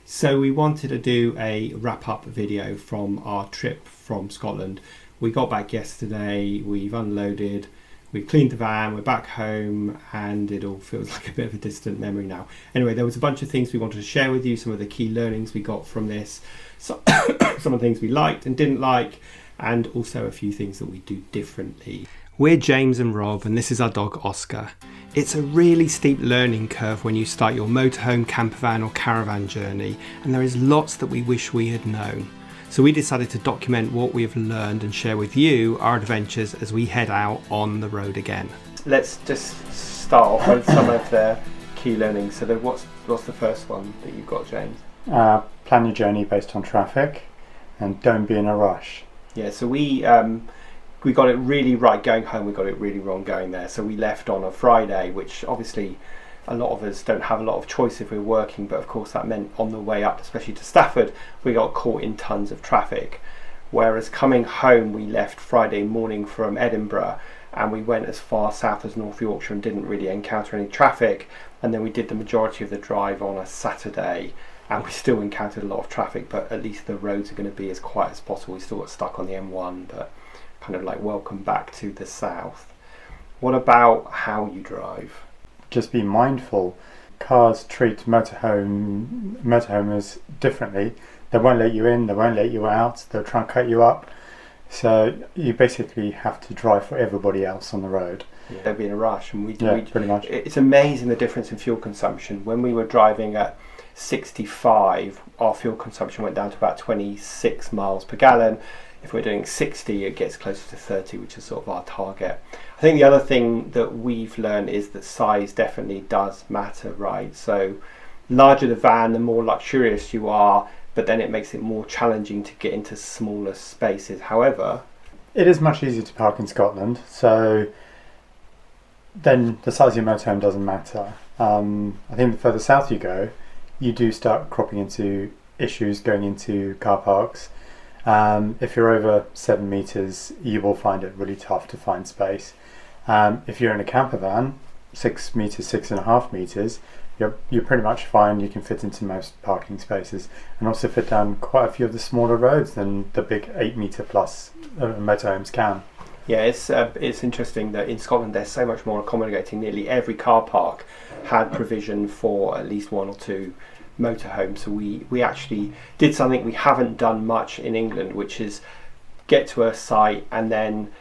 So we wanted to do a wrap-up video from our trip from Scotland. We got back yesterday, we've unloaded, we've cleaned the van, we're back home, and it all feels like a bit of a distant memory now. Anyway, there was a bunch of things we wanted to share with you, some of the key learnings we got from this, some of the things we liked and didn't like, and also a few things that we do differently. We're James and Rob, and this is our dog Oscar. It's a really steep learning curve when you start your motorhome, campervan or caravan journey, and there is lots that we wish we had known. So we decided to document what we have learned and share with you our adventures as we head out on the road again. Let's just start off with some of the key learnings. So what's the first one that you've got, James? Plan your journey based on traffic and don't be in a rush. Yeah, so we got it really right going home, we got it really wrong going there. So we left on a Friday, which obviously a lot of us don't have a lot of choice if we're working, but of course that meant on the way up, especially to Stafford, we got caught in tons of traffic. Whereas coming home, we left Friday morning from Edinburgh and we went as far south as North Yorkshire and didn't really encounter any traffic. And then we did the majority of the drive on a Saturday and we still encountered a lot of traffic, but at least the roads are going to be as quiet as possible. We still got stuck on the M1, but kind of like welcome back to the south. What about how you drive? Just be mindful. Cars treat motorhomers differently. They won't let you in, they won't let you out, they'll try and cut you up. So you basically have to drive for everybody else on the road. Yeah. They'd be in a rush, and we pretty much. It's amazing the difference in fuel consumption. When we were driving at 65, our fuel consumption went down to about 26 miles per gallon. If we're doing 60, it gets closer to 30, which is sort of our target. I think the other thing that we've learned is that size definitely does matter, right? So larger the van, the more luxurious you are, but then it makes it more challenging to get into smaller spaces. However, it is much easier to park in Scotland, so then the size of your motorhome doesn't matter. I think the further south you go, you do start cropping into issues going into car parks. If you're over 7 meters, you will find it really tough to find space. If you're in a camper van, 6 meters, 6.5 meters, you're pretty much fine. You can fit into most parking spaces and also fit down quite a few of the smaller roads than the big 8 meter plus motorhomes can. Yeah, it's interesting that in Scotland they're so much more accommodating. Nearly every car park had provision for at least one or two motorhome. So we actually did something we haven't done much in England, which is get to a site and then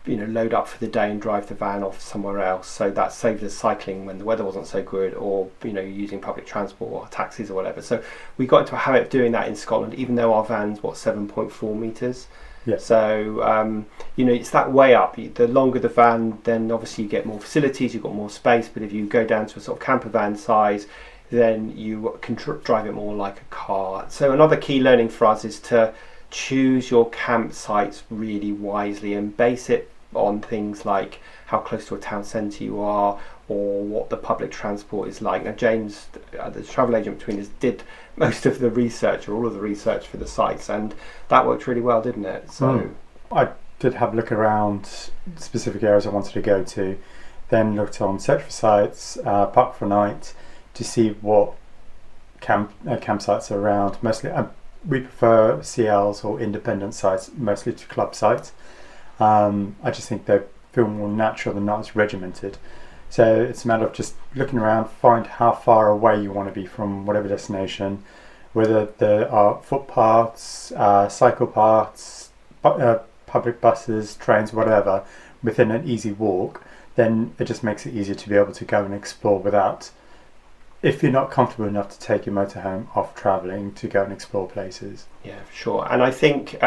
load up for the day and drive the van off somewhere else. So that saved us cycling when the weather wasn't so good, or using public transport or taxis or whatever. So we got into a habit of doing that in Scotland, even though our van's 7.4 meters. Yeah. So it's that way up. The longer the van, then obviously you get more facilities, you've got more space. But if you go down to a sort of camper van size, then you can drive it more like a car. So another key learning for us is to choose your campsites really wisely and base it on things like how close to a town centre you are or what the public transport is like. Now James, the travel agent between us, did most of the research or all of the research for the sites, and that worked really well, didn't it? So I did have a look around specific areas I wanted to go to, then looked on search for sites, park for night, to see what campsites are around. Mostly we prefer CLs or independent sites, mostly to club sites. I just think they feel more natural and not as regimented. So it's a matter of just looking around, find how far away you want to be from whatever destination, whether there are footpaths, cycle paths, public buses, trains, whatever, within an easy walk. Then it just makes it easier to be able to go and explore without, if you're not comfortable enough to take your motorhome off travelling to go and explore places. Yeah, for sure. And I think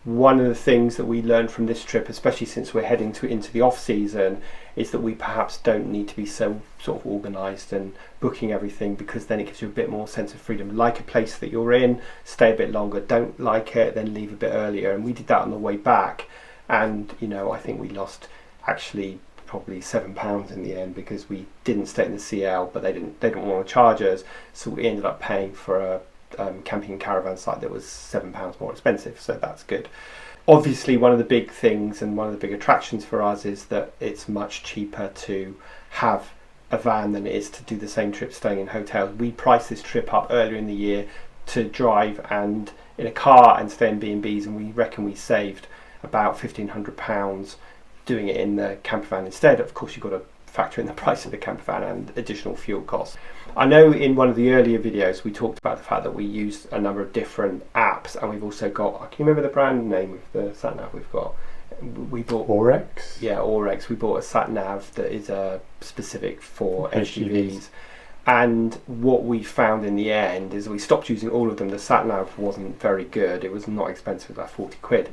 one of the things that we learned from this trip, especially since we're heading into the off season, is that we perhaps don't need to be so sort of organised and booking everything, because then it gives you a bit more sense of freedom. Like a place that you're in, stay a bit longer. Don't like it, then leave a bit earlier. And we did that on the way back, and I think we lost actually probably £7 in the end, because we didn't stay in the CL, but they didn't want to charge us, so we ended up paying for a camping and caravan site that was £7 more expensive, so that's good. Obviously, one of the big things and one of the big attractions for us is that it's much cheaper to have a van than it is to do the same trip staying in hotels. We priced this trip up earlier in the year to drive and in a car and stay in B&Bs, and we reckon we saved about £1,500 doing it in the campervan instead. Of course, you've got to factor in the price of the campervan and additional fuel costs. I know in one of the earlier videos we talked about the fact that we used a number of different apps, and we've also got, can you remember the brand name of the SATNAV we've got? We bought Orex. Yeah, Orex. We bought a SATNAV that is specific for HGVs. And what we found in the end is we stopped using all of them. The SATNAV wasn't very good. It was not expensive, like 40 quid.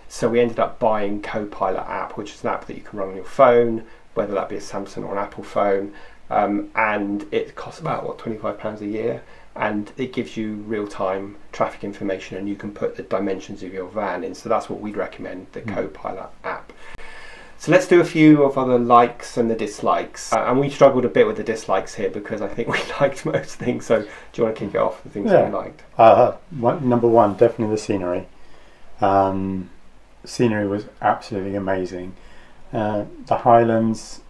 So we ended up buying Copilot app, which is an app that you can run on your phone, whether that be a Samsung or an Apple phone. And it costs about, £25 a year. And it gives you real-time traffic information, and you can put the dimensions of your van in. So that's what we'd recommend, the Copilot app. So let's do a few of other likes and the dislikes. And we struggled a bit with the dislikes here because I think we liked most things. So do you want to kick it off, the things we liked? Number one, definitely the scenery. Scenery was absolutely amazing. The Highlands,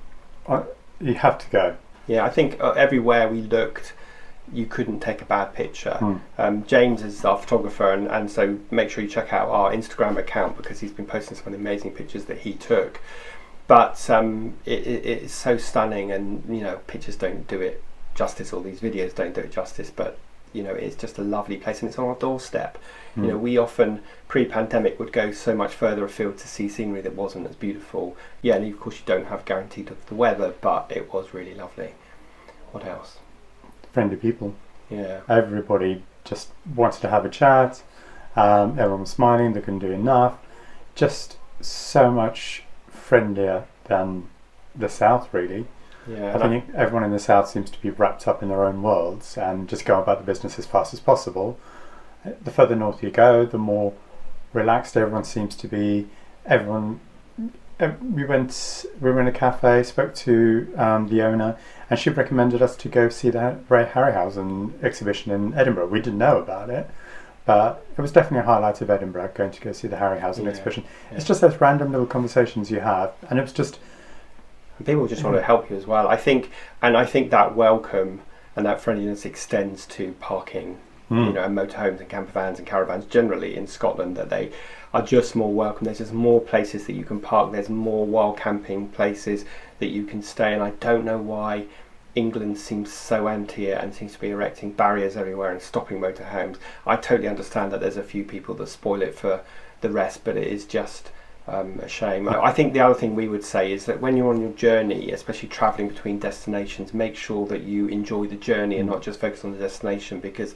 you have to go. Yeah, I think everywhere we looked, you couldn't take a bad picture. James is our photographer, and so make sure you check out our Instagram account because he's been posting some of the amazing pictures that he took. But it's so stunning, and pictures don't do it justice, or these videos don't do it justice, but it's just a lovely place, and it's on our doorstep. We often pre-pandemic would go so much further afield to see scenery that wasn't as beautiful. Yeah, and of course you don't have guaranteed of the weather, but it was really lovely. What else? Friendly people. Yeah. Everybody just wanted to have a chat. Everyone was smiling. They couldn't do enough. Just so much friendlier than the south, really. Yeah. I think everyone in the south seems to be wrapped up in their own worlds and just go about the business as fast as possible. The further north you go, the more relaxed everyone seems to be. We were in a cafe, spoke to the owner, and she recommended us to go see the Ray Harryhausen exhibition in Edinburgh. We didn't know about it, but it was definitely a highlight of Edinburgh, going to go see the Harryhausen exhibition. Yeah. It's just those random little conversations you have, and it was just... People just want to help you as well. I think that welcome and that friendliness extends to parking, and motorhomes and campervans and caravans generally in Scotland, that they are just more welcome. There's just more places that you can park. There's more wild camping places that you can stay. And I don't know why England seems so anti it and seems to be erecting barriers everywhere and stopping motorhomes. I totally understand that there's a few people that spoil it for the rest, but it is just a shame. I think the other thing we would say is that when you're on your journey, especially travelling between destinations, make sure that you enjoy the journey and not just focus on the destination, because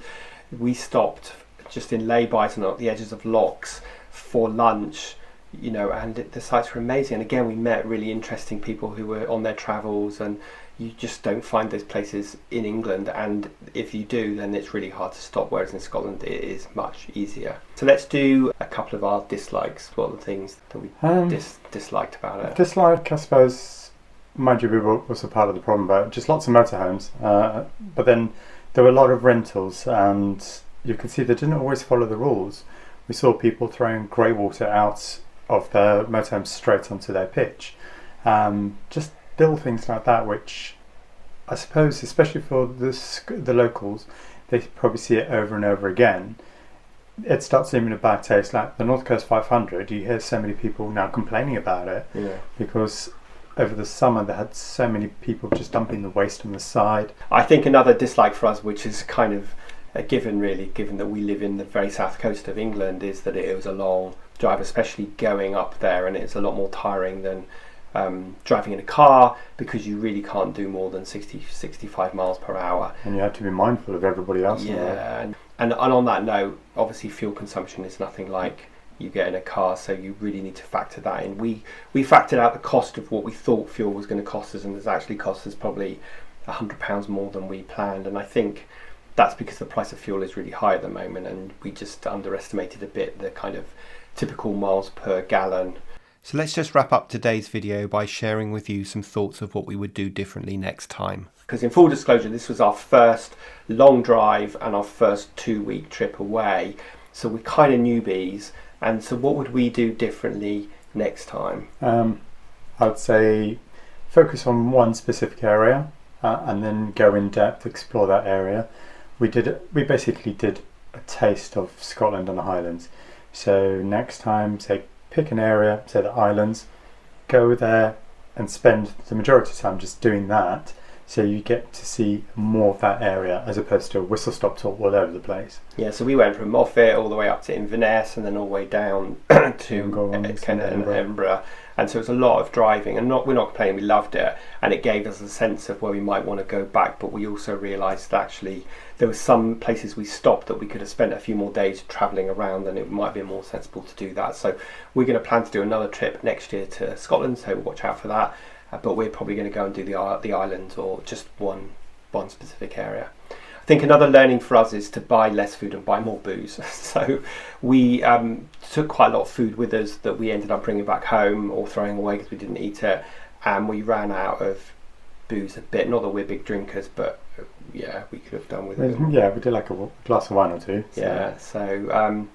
we stopped just in lay-bys and at the edges of lochs for lunch, and the sights were amazing. And again, we met really interesting people who were on their travels, and you just don't find those places in England, and if you do, then it's really hard to stop, whereas in Scotland it is much easier. So let's do a couple of our dislikes. What are the things that we disliked about it? Dislike, I suppose, mind you, we were also part of the problem, but just lots of motorhomes, but then there were a lot of rentals, and you could see they didn't always follow the rules. We saw people throwing grey water out of their motorhome straight onto their pitch. Just little things like that, which I suppose, especially for the locals, they probably see it over and over again. It starts leaving a bad taste. Like the North Coast 500, you hear so many people now complaining about it, because over the summer they had so many people just dumping the waste on the side. I think another dislike for us, which is kind of a given really, given that we live in the very south coast of England, is that it was a long drive, especially going up there, and it's a lot more tiring than driving in a car, because you really can't do more than 65 miles per hour. And you have to be mindful of everybody else. Yeah, and on that note, obviously fuel consumption is nothing like you get in a car, so you really need to factor that in. We factored out the cost of what we thought fuel was going to cost us, and it's actually cost us probably £100 more than we planned, and I think that's because the price of fuel is really high at the moment, and we just underestimated a bit the kind of typical miles per gallon. So let's just wrap up today's video by sharing with you some thoughts of what we would do differently next time. Because in full disclosure, this was our first long drive and our first 2-week trip away, so we're kind of newbies. And so what would we do differently next time? I would say focus on one specific area, and then go in depth, explore that area. We basically did a taste of Scotland and the Highlands. So next time, say, pick an area, say the Islands, go there and spend the majority of the time just doing that, so you get to see more of that area as opposed to a whistle-stop tour all over the place. Yeah, so we went from Moffat all the way up to Inverness and then all the way down to Edinburgh. And so it's a lot of driving, and we're not complaining, we loved it, and it gave us a sense of where we might want to go back, but we also realised that actually there were some places we stopped that we could have spent a few more days travelling around, and it might be more sensible to do that. So we're going to plan to do another trip next year to Scotland, so watch out for that, but we're probably going to go and do the islands or just one specific area. I think another learning for us is to buy less food and buy more booze. So we took quite a lot of food with us that we ended up bringing back home or throwing away because we didn't eat it, and we ran out of booze a bit. Not that we're big drinkers, but yeah, we could have done with it. Yeah, we did like a glass of wine or two. So. Yeah, so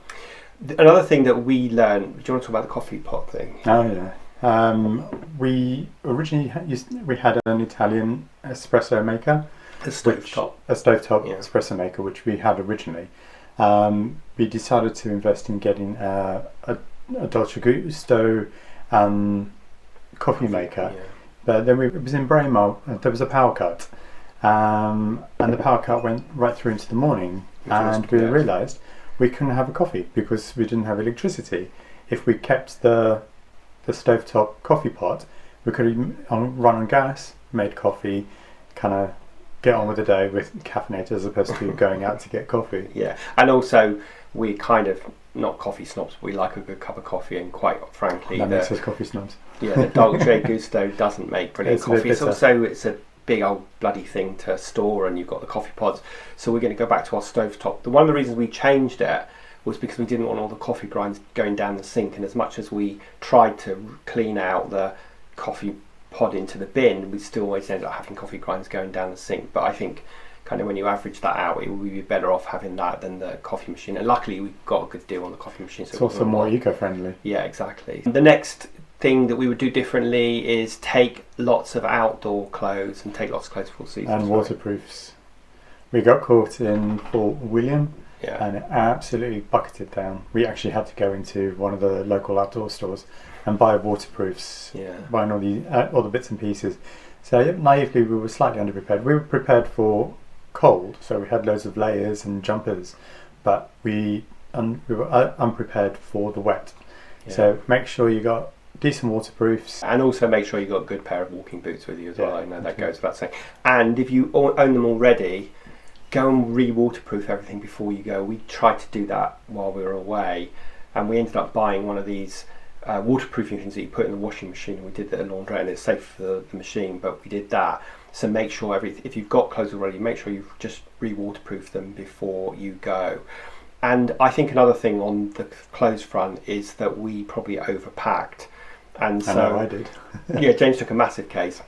another thing that we learned, do you want to talk about the coffee pot thing? Oh yeah. We originally had an Italian espresso maker. A stovetop espresso maker, which we had originally. We decided to invest in getting a Dolce Gusto coffee maker, but then it was in Braemar. There was a power cut, and the power cut went right through into the morning, and we realised we couldn't have a coffee because we didn't have electricity. If we kept the stovetop coffee pot, we could run on gas, made coffee, kind of get on with the day with caffeinated as opposed to going out to get coffee. Yeah, and also we're kind of not coffee snobs, but we like a good cup of coffee, and quite frankly, that makes us coffee snobs. Yeah, the Dolce Gusto doesn't make brilliant coffee. It's a big old bloody thing to store, and you've got the coffee pods. So we're going to go back to our stovetop. One of the reasons we changed it was because we didn't want all the coffee grinds going down the sink, and as much as we tried to clean out the coffee pod into the bin, we still always ended up having coffee grinds going down the sink. But I think kind of when you average that out, it would be better off having that than the coffee machine, and luckily we got a good deal on the coffee machine, so it's also more eco-friendly. Yeah, exactly. The next thing that we would do differently is take lots of outdoor clothes and take lots of clothes for all seasons and waterproofs. We got caught in Fort William, and it absolutely bucketed down. We actually had to go into one of the local outdoor stores and buy waterproofs, buying all the bits and pieces. So naively, we were slightly underprepared. We were prepared for cold, so we had loads of layers and jumpers, but we were unprepared for the wet. So make sure you got decent waterproofs, and also make sure you got a good pair of walking boots with you as well. I know that goes without saying. And if you own them already, go and re-waterproof everything before you go. We tried to do that while we were away, and we ended up buying one of these waterproofing things that you put in the washing machine, and we did that at laundrette, and it's safe for the machine, but we did that. So make sure if you've got clothes already, make sure you've just re-waterproof them before you go. And I think another thing on the clothes front is that we probably overpacked, and so I know I did. Yeah, James took a massive case.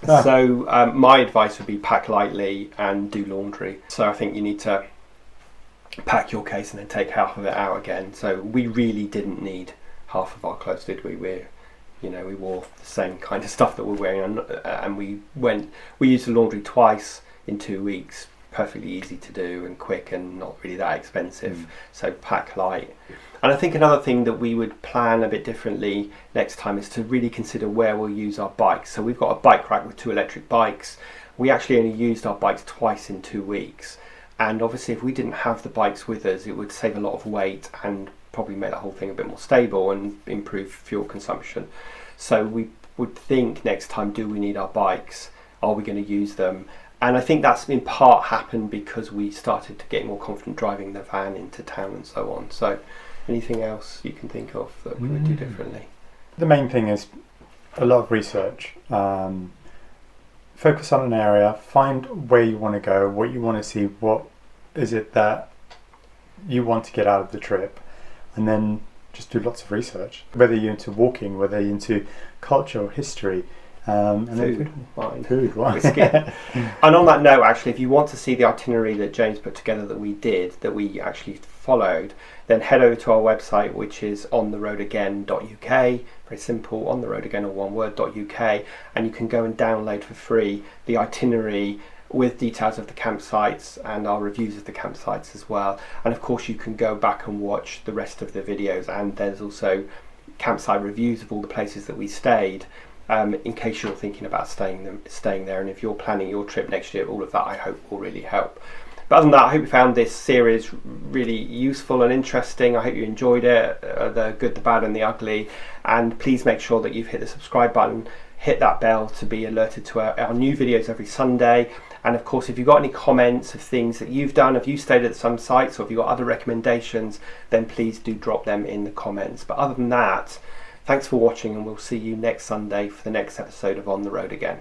So my advice would be pack lightly and do laundry. So I think you need to pack your case and then take half of it out again. So we really didn't need half of our clothes, did we? We wore the same kind of stuff that we're wearing, and we used the laundry twice in 2 weeks. Perfectly easy to do and quick and not really that expensive. So pack light. And I think another thing that we would plan a bit differently next time is to really consider where we'll use our bikes. So we've got a bike rack with 2 electric bikes. We actually only used our bikes twice in 2 weeks, and obviously if we didn't have the bikes with us, it would save a lot of weight and probably make the whole thing a bit more stable and improve fuel consumption. So we would think next time, do we need our bikes? Are we going to use them? And I think that's in part happened because we started to get more confident driving the van into town and so on. So anything else you can think of that we would do differently? The main thing is a lot of research. Focus on an area, find where you want to go, what you want to see, what is it that you want to get out of the trip, and then just do lots of research. Whether you're into walking, whether you're into culture or history, And then Food, wine, food, wine. whiskey. And on that note, actually, if you want to see the itinerary that James put together that we actually followed, then head over to our website, which is ontheroadagain.uk. Very simple, ontheroadagain, or one word.uk, and you can go and download for free the itinerary with details of the campsites and our reviews of the campsites as well. And of course, you can go back and watch the rest of the videos, and there's also campsite reviews of all the places that we stayed. In case you're thinking about staying there, and if you're planning your trip next year, all of that I hope will really help. But other than that, I hope you found this series really useful and interesting. I hope you enjoyed it, the good, the bad and the ugly, and please make sure that you've hit the subscribe button, hit that bell to be alerted to our new videos every Sunday. And of course, if you've got any comments of things that you've done, if you stayed at some sites, or if you've got other recommendations, then please do drop them in the comments. But other than that, thanks for watching, and we'll see you next Sunday for the next episode of On the Road Again.